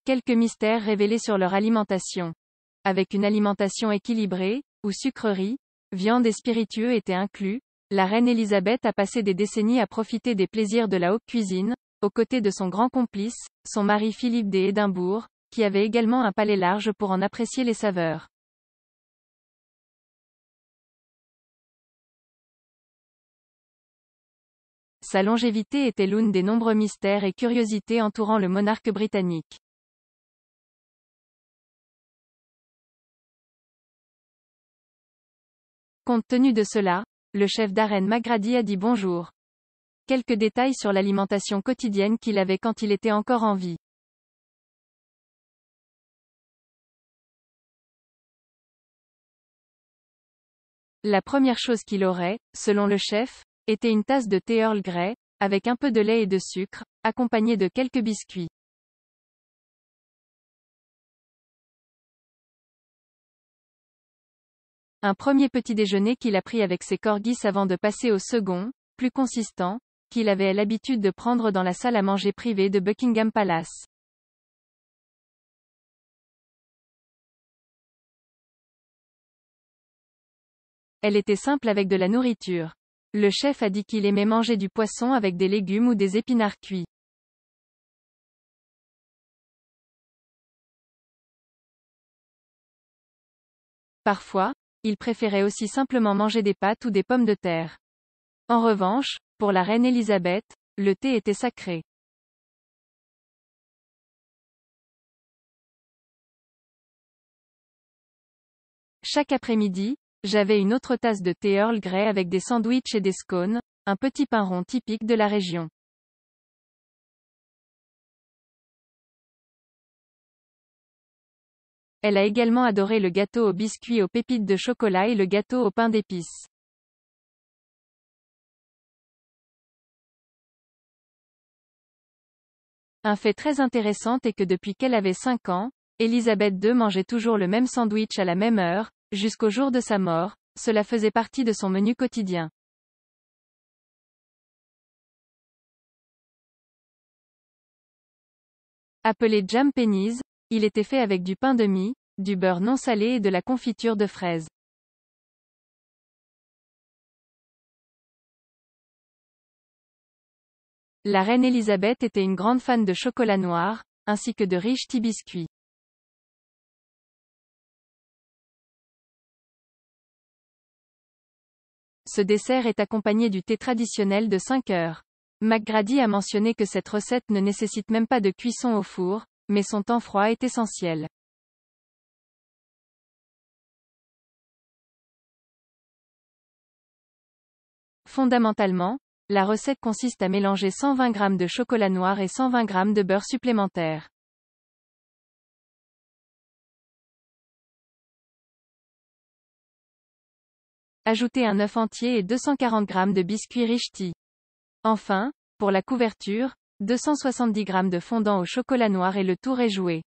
Quelques mystères révélés sur leur alimentation. Avec une alimentation équilibrée, où sucreries, viande et spiritueux étaient inclus, la reine Élisabeth a passé des décennies à profiter des plaisirs de la haute cuisine, aux côtés de son grand complice, son mari Philippe d'Édimbourg, qui avait également un palais large pour en apprécier les saveurs. Sa longévité était l'une des nombreux mystères et curiosités entourant le monarque britannique. Compte tenu de cela, le chef d'arène McGrady a dit bonjour. Quelques détails sur l'alimentation quotidienne qu'il avait quand il était encore en vie. La première chose qu'il aurait, selon le chef, était une tasse de thé Earl Grey, avec un peu de lait et de sucre, accompagné de quelques biscuits. Un premier petit déjeuner qu'il a pris avec ses corgis avant de passer au second, plus consistant, qu'il avait l'habitude de prendre dans la salle à manger privée de Buckingham Palace. Elle était simple avec de la nourriture. Le chef a dit qu'il aimait manger du poisson avec des légumes ou des épinards cuits. Parfois, il préférait aussi simplement manger des pâtes ou des pommes de terre. En revanche, pour la reine Élisabeth, le thé était sacré. Chaque après-midi, j'avais une autre tasse de thé Earl Grey avec des sandwichs et des scones, un petit pain rond typique de la région. Elle a également adoré le gâteau aux biscuits aux pépites de chocolat et le gâteau au pain d'épices. Un fait très intéressant est que depuis qu'elle avait 5 ans, Élisabeth II mangeait toujours le même sandwich à la même heure, jusqu'au jour de sa mort, cela faisait partie de son menu quotidien. Appelé jam pennies, il était fait avec du pain de mie, du beurre non salé et de la confiture de fraises. La reine Élisabeth était une grande fan de chocolat noir, ainsi que de riches petits biscuits. Ce dessert est accompagné du thé traditionnel de 5 heures. McGrady a mentionné que cette recette ne nécessite même pas de cuisson au four, mais son temps froid est essentiel. Fondamentalement, la recette consiste à mélanger 120 g de chocolat noir et 120 g de beurre supplémentaire. Ajoutez un œuf entier et 240 g de biscuits Richti. Enfin, pour la couverture, 270 g de fondant au chocolat noir et le tour est joué.